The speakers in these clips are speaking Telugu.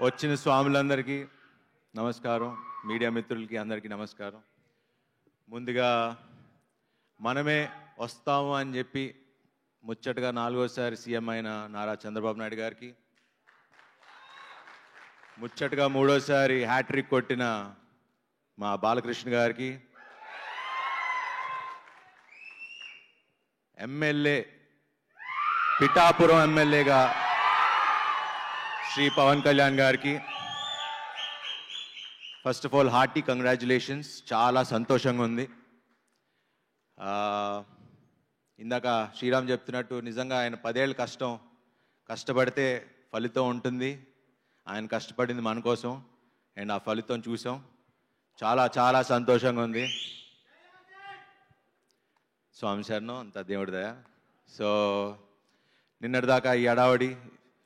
వచ్చిన స్వాములందరికీ నమస్కారం, మీడియా మిత్రులకి అందరికీ నమస్కారం. ముందుగా మనమే వస్తాము అని చెప్పి ముచ్చటగా 4వసారి సీఎం అయిన నారా చంద్రబాబు నాయుడు గారికి, ముచ్చటగా 3వసారి హ్యాట్రిక్ కొట్టిన మా బాలకృష్ణ గారికి, ఎమ్మెల్యే పిఠాపురం ఎమ్మెల్యేగా శ్రీ పవన్ కళ్యాణ్ గారికి first of all hearty congratulations. చాలా సంతోషంగా ఉంది. ఇందాక శ్రీరామ్ చెప్తున్నట్టు నిజంగా ఆయన 10 ఏళ్ళ కష్టపడితే ఫలితం ఉంటుంది. ఆయన కష్టపడింది మన కోసం అండ్ ఆ ఫలితం చూసాం. చాలా చాలా సంతోషంగా ఉంది. స్వామి శరణం, అంత దేవుడి దయ. సో నిన్నటిదాకా ఈ అడావడి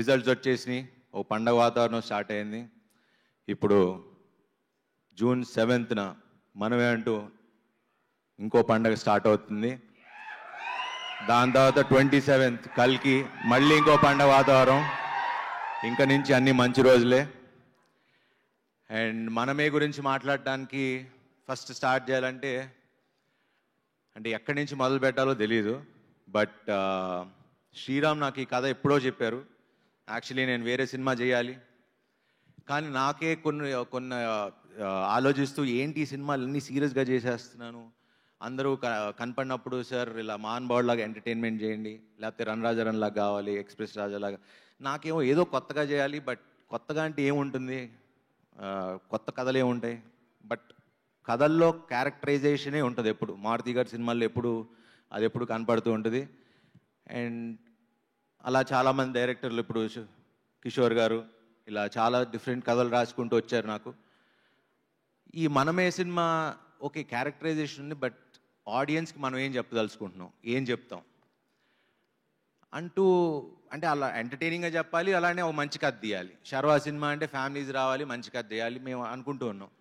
రిజల్ట్స్ వచ్చేసినాయి, ఓ పండగ వాతావరణం స్టార్ట్ అయింది. ఇప్పుడు June 7th మనమే అంటూ ఇంకో పండగ స్టార్ట్ అవుతుంది. దాని తర్వాత 27th కల్కి మళ్ళీ ఇంకో పండగ వాతావరణం. ఇంకా నుంచి అన్ని మంచి రోజులే. అండ్ మనమే గురించి మాట్లాడటానికి ఫస్ట్ స్టార్ట్ చేయాలంటే ఎక్కడి నుంచి మొదలు పెట్టాలో తెలీదు. బట్ శ్రీరామ్ నాకు ఈ కథ ఎప్పుడో చెప్పారు. యాక్చువల్లీ నేను వేరే సినిమా చేయాలి, కానీ నాకే కొన్ని ఆలోచిస్తూ ఏంటి ఈ సినిమాలు అన్నీ సీరియస్గా చేసేస్తున్నాను, అందరూ కనపడినప్పుడు సార్ ఇలా మహానుభావుడు లాగా ఎంటర్టైన్మెంట్ చేయండి, లేకపోతే రన్ రాజా రన్ లాగా కావాలి, ఎక్స్ప్రెస్ రాజా లాగా. నాకేమో ఏదో కొత్తగా చేయాలి. బట్ కొత్తగా అంటే ఏముంటుంది, కొత్త కథలు ఏముంటాయి. బట్ కథల్లో క్యారెక్టరైజేషనే ఉంటుంది ఎప్పుడు. మారుతి గారి సినిమాల్లో అది ఎప్పుడు కనపడుతూ ఉంటుంది. అండ్ అలా చాలామంది డైరెక్టర్లు, ఇప్పుడు కిషోర్ గారు, ఇలా చాలా డిఫరెంట్ కథలు రాసుకుంటూ వచ్చారు. నాకు ఈ మనమే సినిమా ఓకే క్యారెక్టరైజేషన్ ఉంది, బట్ ఆడియన్స్కి మనం ఏం చెప్పదలుచుకుంటున్నాం, ఏం చెప్తాం అంటే అలా ఎంటర్టైనింగ్గా చెప్పాలి, అలానే ఒక మంచి కథ తీయాలి. శర్వా సినిమా అంటే ఫ్యామిలీస్ రావాలి, మంచి కథ తీయాలి మేము అనుకుంటూ ఉన్నాం.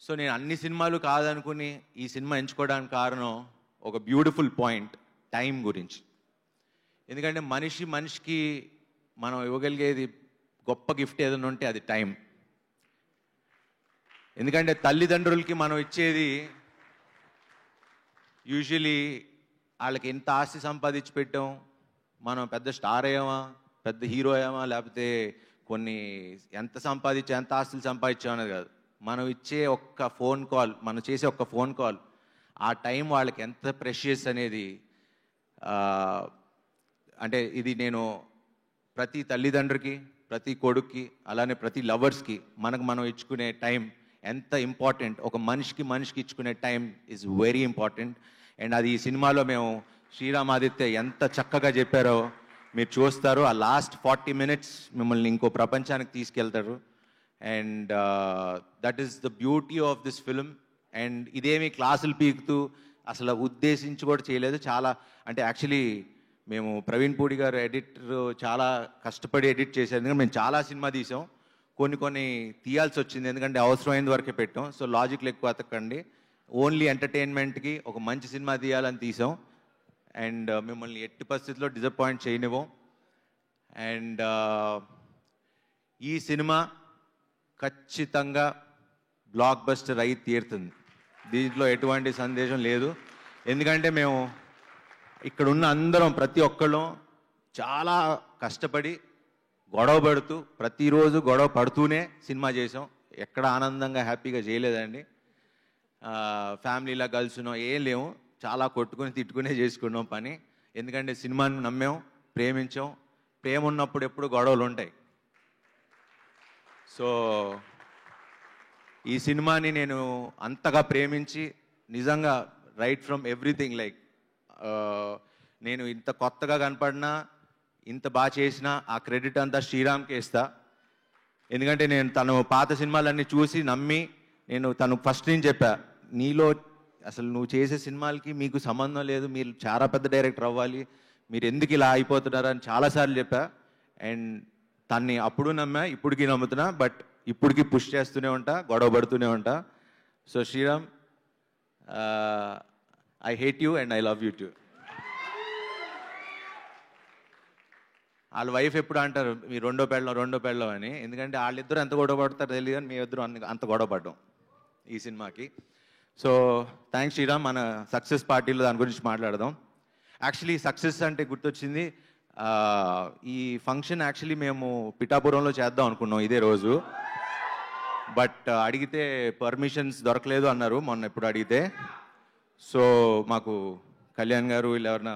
సో నేను అన్ని సినిమాలు కాదనుకుని ఈ సినిమా ఎంచుకోవడానికి కారణం ఒక బ్యూటిఫుల్ పాయింట్, టైం గురించి. ఎందుకంటే మనిషికి మనం ఇవ్వగలిగేది గొప్ప గిఫ్ట్ ఏదైనా ఉంటే అది టైం. ఎందుకంటే తల్లిదండ్రులకి మనం ఇచ్చేది యూజువలీ వాళ్ళకి ఎంత ఆస్తి సంపాదించి పెట్టాం, మనం పెద్ద స్టార్ అయ్యామా, పెద్ద హీరో అయ్యామా, లేకపోతే ఎంత ఆస్తులు సంపాదించాం అనేది కాదు. మనం ఇచ్చే ఒక్క ఫోన్ కాల్, మనం చేసే ఒక్క ఫోన్ కాల్, ఆ టైం వాళ్ళకి ఎంత ప్రెషియస్ అనేది. అంటే ఇది నేను ప్రతి తల్లిదండ్రికి, ప్రతి కొడుక్కి, అలానే ప్రతి లవర్స్కి మనం ఇచ్చుకునే టైం ఎంత ఇంపార్టెంట్. ఒక మనిషికి ఇచ్చుకునే time is very important. And అది ఈ సినిమాలో మేము శ్రీరామ్ ఆదిత్య ఎంత చక్కగా చెప్పారో మీరు చూస్తారు. ఆ లాస్ట్ 40 minutes మిమ్మల్ని ఇంకో ప్రపంచానికి తీసుకెళ్తారు. And that is the beauty of this film. And ఇదేమి క్లాసులు పీకుతూ అసలు ఉద్దేశించి కూడా చేయలేదు. చాలా యాక్చువల్లీ మేము ప్రవీణ్ పూడి గారు ఎడిటర్ చాలా కష్టపడి ఎడిట్ చేశారు. ఎందుకంటే మేము చాలా సినిమా తీసాం, కొన్ని తీయాల్సి వచ్చింది, ఎందుకంటే అవసరమైనంత వరకే పెట్టాం. సో లాజిక్లు ఎక్కువ అతకండి, ఓన్లీ ఎంటర్టైన్మెంట్కి ఒక మంచి సినిమా తీయాలని తీసాం. అండ్ మిమ్మల్ని ఎట్టి పరిస్థితుల్లో డిసప్పాయింట్ చేయనివ్వం. అండ్ ఈ సినిమా ఖచ్చితంగా బ్లాక్ బస్టర్ అయి తీరుతుంది, దీంట్లో ఎటువంటి సందేశం లేదు. ఎందుకంటే మేము ఇక్కడ ఉన్న అందరం, ప్రతి ఒక్కళ్ళం చాలా కష్టపడి గొడవ పడుతూ, ప్రతిరోజు గొడవ పడుతూనే సినిమా చేసాం. ఎక్కడ ఆనందంగా హ్యాపీగా చేయలేదండి. ఫ్యామిలీలా కలుసున్నాం ఏం లేవు, చాలా కొట్టుకుని తిట్టుకునే చేసుకున్నాం పని. ఎందుకంటే సినిమాని నమ్మాం, ప్రేమించాం. ప్రేమ ఉన్నప్పుడు ఎప్పుడు గొడవలు ఉంటాయి. సో ఈ సినిమాని నేను అంతగా ప్రేమించి, నిజంగా రైట్ ఫ్రమ్ ఎవ్రీథింగ్, నేను ఇంత కొత్తగా కనపడినా, ఇంత బాగా చేసినా ఆ క్రెడిట్ అంతా శ్రీరామ్కే ఇస్తా. ఎందుకంటే నేను తను పాత సినిమాలన్నీ చూసి నమ్మి, తను ఫస్ట్ నుంచి చెప్పా, నీలో అసలు నువ్వు చేసే సినిమాలకి మీకు సంబంధం లేదు, మీరు చాలా పెద్ద డైరెక్టర్ అవ్వాలి, మీరు ఎందుకు ఇలా అయిపోతున్నారని చాలాసార్లు చెప్పా. అండ్ తన్ని అప్పుడు నమ్మా, ఇప్పటికీ నమ్ముతున్నా. బట్ ఇప్పటికీ పుష్ చేస్తూనే ఉంటా, గొడవ పడుతూనే ఉంటా. So Sriram, I hate you and I love you too. వాళ్ళ వైఫ్ ఎప్పుడు అంటారు మీ రెండో పెళ్ళం అని, ఎందుకంటే వాళ్ళిద్దరు ఎంత గొడవ పడతారో తెలియదు కానీ మీ ఇద్దరు అంత గొడవ పడ్డాం ఈ సినిమాకి. So thanks Sriram. మన సక్సెస్ పార్టీలో దాని గురించి మాట్లాడదాం. యాక్చువల్లీ సక్సెస్ అంటే గుర్తొచ్చింది, ఈ ఫంక్షన్ యాక్చువల్లీ మేము పిఠాపురంలో చేద్దాం అనుకున్నాం ఇదే రోజు. బట్ అడిగితే పర్మిషన్స్ దొరకలేదు అన్నారు మొన్న ఎప్పుడు అడిగితే. సో మాకు కళ్యాణ్ గారు వీళ్ళు ఎవరన్నా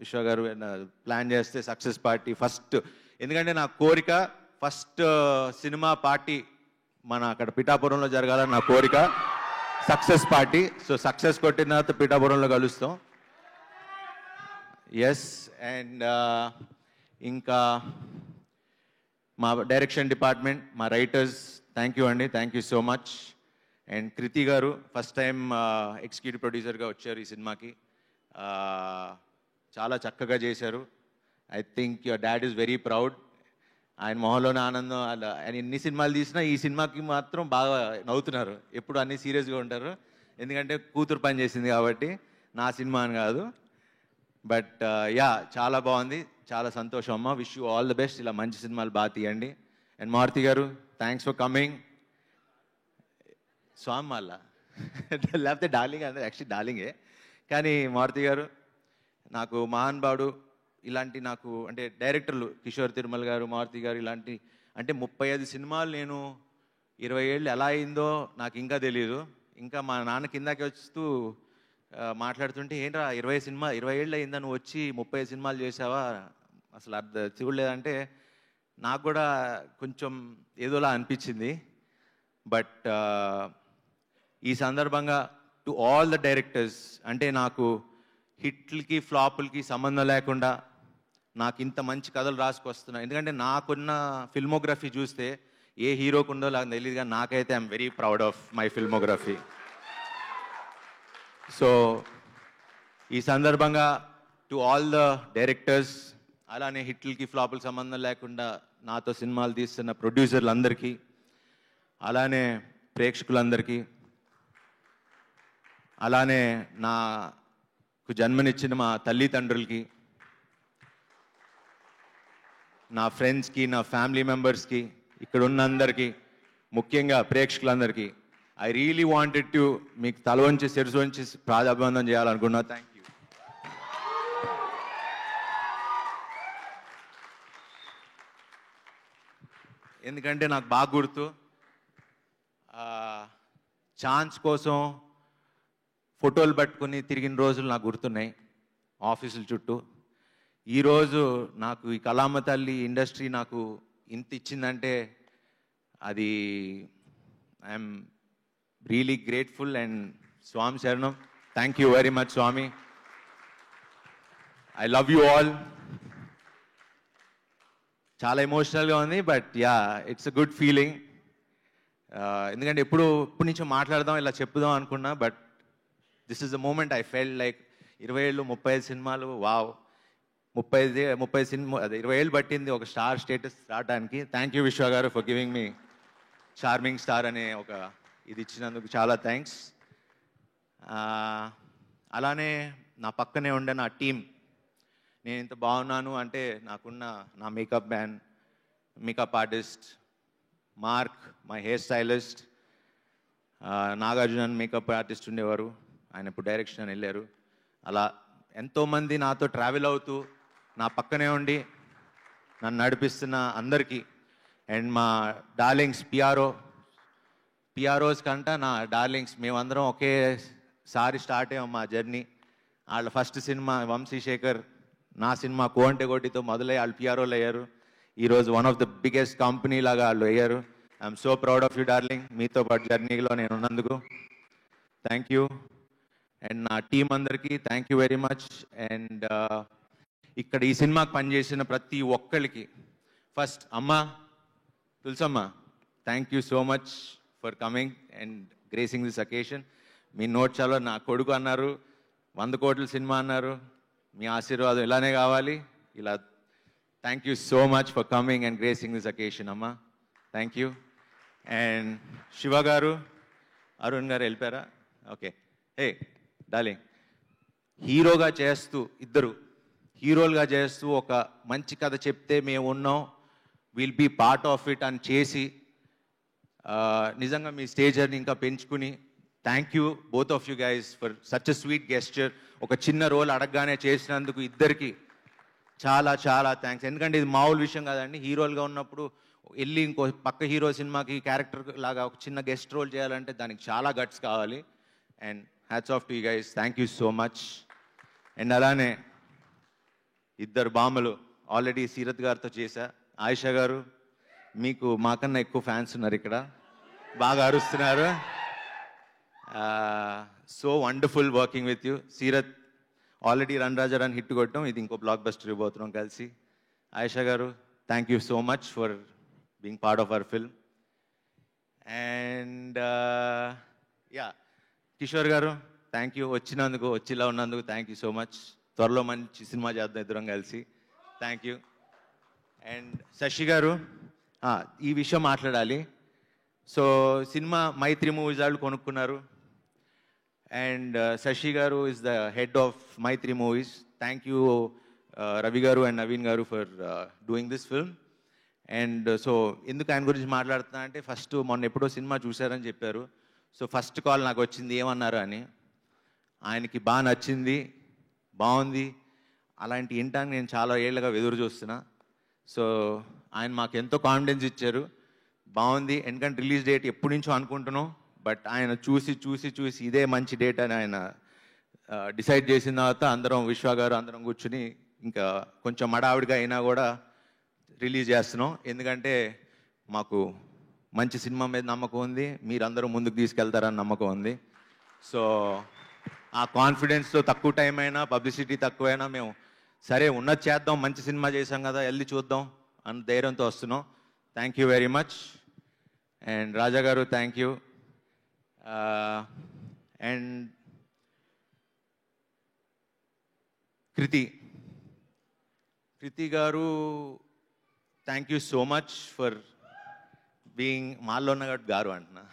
విశ్వ గారు ప్లాన్ చేస్తే సక్సెస్ పార్టీ ఫస్ట్, ఎందుకంటే నా కోరిక ఫస్ట్ సినిమా పార్టీ మన అక్కడ పిఠాపురంలో జరగాలని నా కోరిక, సక్సెస్ పార్టీ. సో సక్సెస్ కొట్టిన తర్వాత పిఠాపురంలో కలుస్తాం. ఎస్. అండ్ ఇంకా మా డైరెక్షన్ డిపార్ట్మెంట్, మా రైటర్స్, థ్యాంక్ యూ అండి, thank you so much. And Kriti గారు ఫస్ట్ టైం ఎగ్జిక్యూటివ్ ప్రొడ్యూసర్గా వచ్చారు ఈ సినిమాకి. చాలా చక్కగా చేశారు. I think your dad is very proud. ఆయన మొహంలోనే ఆనందం. అలా ఆయన ఎన్ని సినిమాలు తీసినా ఈ సినిమాకి మాత్రం బాగా నవ్వుతున్నారు. ఎప్పుడు అన్నీ సీరియస్గా ఉంటారు, ఎందుకంటే కూతురు పని చేసింది కాబట్టి, నా సినిమా అని కాదు. బట్ యా, చాలా బాగుంది, చాలా సంతోషం అమ్మ. Wish you all the best. ఇలా మంచి సినిమాలు బాగా తీయండి. అండ్ మారుతి గారు, థ్యాంక్స్ ఫర్ కమింగ్. స్వామి మళ్ళా లేకపోతే డార్లింగ్ అంటే యాక్చువల్లీ డార్లింగే, కానీ మారుతి గారు నాకు మహానుభావుడు. ఇలాంటి నాకు అంటే డైరెక్టర్లు కిషోర్ తిరుమల గారు, మారుతి గారు ఇలాంటి అంటే 35 సినిమాలు నేను 20 ఏళ్ళు ఎలా అయిందో నాకు ఇంకా తెలియదు. ఇంకా మా నాన్న కిందకి వస్తూ మాట్లాడుతుంటే, ఏంట్రా 20 ఏళ్ళు అయిందా నువ్వు వచ్చి 30 సినిమాలు చేసావా, అసలు చూడలేదంటే నాకు కూడా కొంచెం ఏదోలా అనిపించింది. బట్ ఈ సందర్భంగా టు ఆల్ ద డైరెక్టర్స్, అంటే నాకు హిట్లకి ఫ్లాపులకి సంబంధం లేకుండా నాకు ఇంత మంచి కథలు రాసుకొస్తున్నా. ఎందుకంటే నాకున్న ఫిల్మోగ్రఫీ చూస్తే ఏ హీరోకు ఉందో నాకు తెలియదు, కానీ నాకైతే I'm very proud of my filmography. So ఈ సందర్భంగా టు ఆల్ ద డైరెక్టర్స్, అలానే హిట్లకి ఫ్లాపులకి సంబంధం లేకుండా నాతో సినిమాలు తీస్తున్న ప్రొడ్యూసర్లందరికీ, అలానే ప్రేక్షకులందరికీ, అలానే నాకు జన్మనిచ్చిన మా తల్లిదండ్రులకి, నా ఫ్రెండ్స్కి, నా ఫ్యామిలీ మెంబర్స్కి, ఇక్కడ ఉన్న అందరికీ, ముఖ్యంగా ప్రేక్షకులందరికీ ఐ రియలీ వాంటెడ్ టు మీకు తల వంచి శిరసు వంచి ప్రాధాభివందనం చేయాలనుకున్నా. Thank you. ఎందుకంటే నాకు బాగా గుర్తు, ఛాన్స్ కోసం ఫోటోలు పట్టుకుని తిరిగిన రోజులు నాకు గుర్తున్నాయి ఆఫీసుల చుట్టూ. ఈరోజు నాకు ఈ కళామ తల్లి ఇండస్ట్రీ నాకు ఇంత ఇచ్చిందంటే అది ఐఎమ్ రియలీ గ్రేట్ఫుల్. అండ్ స్వామి శరణం, thank you very much Swami. I love you all. చాలా ఎమోషనల్గా ఉంది, but yeah, it's a good feeling. ఎందుకంటే ఎప్పుడు నుంచో మాట్లాడదాం, ఇలా చెప్పుదాం అనుకున్నా, but this is the moment I felt like 20 ఏళ్ళు 35 సినిమాలు, వావ్. 30 సినిమా, అదే 20 ఏళ్ళు పట్టింది ఒక స్టార్ స్టేటస్ రావడానికి. థ్యాంక్ యూ విశ్వ గారు for giving me charming star అనే ఒక ఇది ఇచ్చినందుకు చాలా థ్యాంక్స్. అలానే నా పక్కనే ఉండే నా టీం, నేను ఇంత బాగున్నాను అంటే నాకున్న నా makeup artist mark, my hair stylist Nagarjuna makeup artist ఉండేవారు, ఆయన ఇప్పుడు డైరెక్షన్ అని వెళ్ళారు. అలా ఎంతోమంది నాతో ట్రావెల్ అవుతూ నా పక్కనే ఉండి నన్ను నడిపిస్తున్న అందరికీ. అండ్ మా డార్లింగ్స్ పిఆర్ఓస్ కంట నా డార్లింగ్స్, మేమందరం ఒకేసారి స్టార్ట్ అయ్యాం మా జర్నీ. వాళ్ళ ఫస్ట్ సినిమా వంశీశేఖర్, నా సినిమా కోంటే కోటితో మొదలై వాళ్ళు పిఆర్ఓలు అయ్యారు. ఈరోజు one of the biggest company లాగా వాళ్ళు అయ్యారు. I'm so proud of you darling, మీతో పాటు జర్నీలో నేను ఉన్నందుకు థ్యాంక్ యూ. అండ్ నా టీం అందరికీ thank you very much. And ఇక్కడ ఈ సినిమాకి పనిచేసిన ప్రతి ఒక్కరికి, ఫస్ట్ అమ్మ Tulasamma, thank you so much for coming and gracing this occasion. Me note చాలా, నా కొడుకు అన్నారు 100 కోట్ల సినిమా అన్నారు, మీ ఆశీర్వాదం ఇలానే కావాలి. ఇలా thank you so much for coming and gracing this occasion అమ్మ, థ్యాంక్ యూ. అండ్ శివ గారు, అరుణ్ గారు వెళ్ళిపోయారా? ఓకే. హే డార్లింగ్, హీరోగా చేస్తూ ఇద్దరు హీరోలుగా చేస్తూ ఒక మంచి కథ చెప్తే మేము ఉన్నాం, will be part of it అని చేసి నిజంగా మీ స్టేజర్ని ఇంకా పెంచుకుని thank you both of you guys for such a sweet gesture. ఒక చిన్న రోల్ అడగగానే చేసినందుకు ఇద్దరికి చాలా చాలా థ్యాంక్స్. ఎందుకంటే ఇది మామూలు విషయం కాదండి. హీరోలుగా ఉన్నప్పుడు వెళ్ళి ఇంకో పక్క హీరో సినిమాకి క్యారెక్టర్ లాగా ఒక చిన్న గెస్ట్ రోల్ చేయాలంటే దానికి చాలా గట్స్ కావాలి. And hats off to you guys, thank you so much. And అలానే ఇద్దరు బామ్మలు ఆల్రెడీ సీరత్ గారితో చేశా. ఆయిషా గారు, మీకు మాకన్నా ఎక్కువ ఫ్యాన్స్ ఉన్నారు ఇక్కడ, బాగా అరుస్తున్నారు. So wonderful working with you. Seerat already run Raja run hit కొట్టడం, ఇది ఇంకో బ్లాక్ బస్టర్ ఇవ్వబోతున్నాం కలిసి. ఆయిషా గారు, thank you so much for being part of our film. And yeah, Kishore గారు, థ్యాంక్ యూ వచ్చినందుకు, వచ్చిలా ఉన్నందుకు థ్యాంక్ యూ సో మచ్. త్వరలో మంచి సినిమా చేద్దాం ఇద్దరం కలిసి. Thank you. అండ్ శశి గారు, ఈ విషయం మాట్లాడాలి. సో సినిమా మైత్రి మూవీస్ వాళ్ళు కొనుక్కున్నారు. అండ్ శశి గారు is the head of Mythri movies. Thank you Ravi గారు అండ్ నవీన్ గారు for doing this film. And so ఎందుకు ఆయన గురించి మాట్లాడుతున్నా అంటే, ఫస్ట్ మొన్న ఎప్పుడో సినిమా చూశారని చెప్పారు. సో ఫస్ట్ కాల్ నాకు వచ్చింది ఏమన్నారు అని. ఆయనకి బాగా నచ్చింది, బాగుంది, అలాంటి వినటానికి నేను చాలా ఏళ్ళగా ఎదురు చూస్తున్నా. సో ఆయన మాకు ఎంతో కాన్ఫిడెన్స్ ఇచ్చారు, బాగుంది. ఎందుకంటే రిలీజ్ డేట్ ఎప్పటి నుంచో అనుకుంటున్నాం, బట్ ఆయన చూసి చూసి చూసి ఇదే మంచి డేట్ అని ఆయన డిసైడ్ చేసిన తర్వాత అందరం, విశ్వ గారు అందరం కూర్చుని ఇంకా కొంచెం మడావిడిగా అయినా కూడా రిలీజ్ చేస్తున్నాం. ఎందుకంటే మాకు మంచి సినిమా మీద నమ్మకం ఉంది, మీరందరూ ముందుకు తీసుకెళ్తారని నమ్మకం ఉంది. సో ఆ కాన్ఫిడెన్స్తో తక్కువ టైం అయినా, పబ్లిసిటీ తక్కువైనా మేము సరే ఉన్నది చేద్దాం, మంచి సినిమా చేసాం కదా వెళ్ళి చూద్దాం అన్న ధైర్యంతో వస్తున్నాం. Thank you very much. And Raja గారు, థ్యాంక్ యూ. అండ్ కృతి గారు, thank you so much for being, మాల్లో ఉన్న గారు అంటున్నా,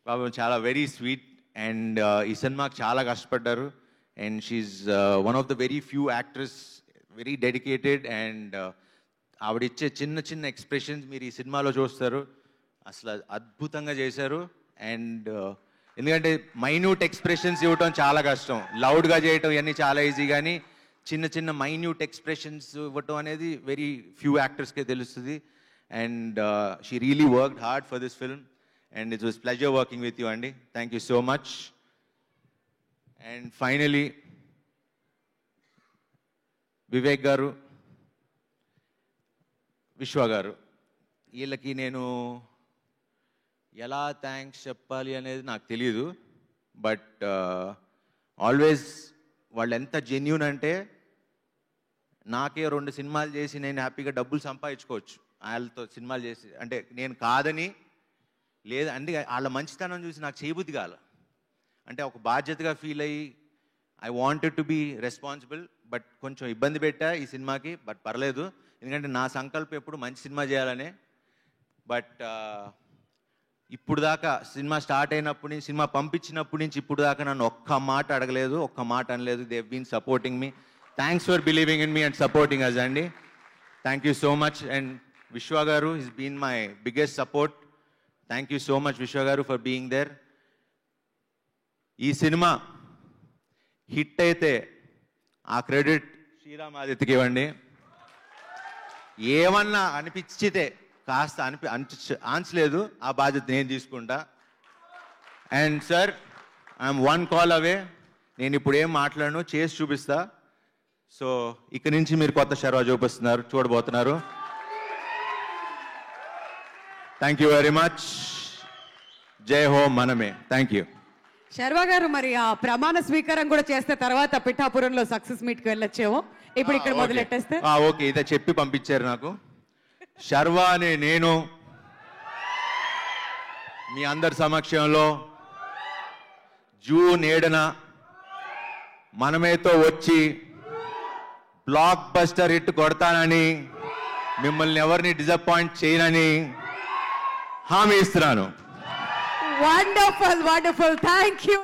పాపం చాలా వెరీ స్వీట్. అండ్ ఈ సినిమాకి చాలా కష్టపడ్డారు. And she's one of the very few actress, very dedicated. And ఆవిడిచ్చే చిన్న చిన్న ఎక్స్ప్రెషన్స్ మీరు ఈ సినిమాలో చూస్తారు, అసలు అద్భుతంగా చేశారు. అండ్ ఎందుకంటే మైన్యూట్ ఎక్స్ప్రెషన్స్ ఇవ్వటం చాలా కష్టం, లౌడ్గా చేయటం ఇవన్నీ చాలా ఈజీ, కానీ చిన్న చిన్న మైన్యూట్ ఎక్స్ప్రెషన్స్ ఇవ్వటం అనేది వెరీ ఫ్యూ యాక్టర్స్కే తెలుస్తుంది. And she really worked hard for this film. And it was pleasure working with you అండి. Thank you so much. And finally Vivek గారు, విశ్వ గారు, వీళ్ళకి నేను ఎలా థ్యాంక్స్ చెప్పాలి అనేది నాకు తెలియదు. బట్ ఆల్వేస్ వాళ్ళు ఎంత జెన్యూన్ అంటే, నాకే 2 సినిమాలు చేసి నేను హ్యాపీగా డబ్బులు సంపాదించుకోవచ్చు వాళ్ళతో సినిమాలు చేసి, అంటే నేను కాదని లేదు, అంటే వాళ్ళ మంచితనం చూసి నాకు చేయబుద్ధి కాల. అంటే ఒక బాధ్యతగా ఫీల్ అయ్యి I wanted to be responsible, but కొంచెం ఇబ్బంది పెట్టా ఈ సినిమాకి. బట్ పర్లేదు, ఎందుకంటే నా సంకల్పం ఎప్పుడు మంచి సినిమా చేయాలనే. బట్ ఇప్పుడు దాకా సినిమా స్టార్ట్ అయినప్పటి నుంచి, సినిమా పంపించినప్పటి నుంచి ఇప్పుడు దాకా నన్ను ఒక్క మాట అడగలేదు, ఒక్క మాట అనలేదు. They have been supporting me. Thanks for believing in me and supporting us అండి. Thank you so much. And Vishwa గారు is been my biggest support. Thank you so much Vishwa గారు ఫర్ బీయింగ్ దేర్. ఈ సినిమా హిట్ అయితే ఆ క్రెడిట్ శ్రీరామ్ ఆదిత్యకి ఇవ్వండి. ఏమన్నా అనిపించితే కాస్త ఆన్సలేదు, ఆ బాధ్యత నేను తీసుకుంటా. అండ్ సార్, ఐఎమ్ 1 కాల్ అవే. నేను ఇప్పుడు ఏం మాట్లాడను, చేసి చూపిస్తా. సో ఇక నుంచి మీరు కొత్త శర్వా చూడబోతున్నారు. Thank you very much. జై హో మనమే. Thank you. శర్వా గారు, మరి ఆ ప్రమాణ స్వీకారం కూడా చేస్తే తర్వాత పిఠాపురంలో సక్సెస్ మీట్కి వెళ్ళొచ్చేమో. ఇప్పుడు ఇక్కడ మొదలెట్టేస్తే ఓకే, ఇదే చెప్పి పంపించారు నాకు. శర్వా అనే నేను మీ అందరి సమక్షంలో జూన్ 7న మనమేతో వచ్చి బ్లాక్ బస్టర్ హిట్ కొడతానని, మిమ్మల్ని ఎవరిని డిసప్పాయింట్ చేయనని హామీ ఇస్తున్నాను. Wonderful, wonderful. Thank you.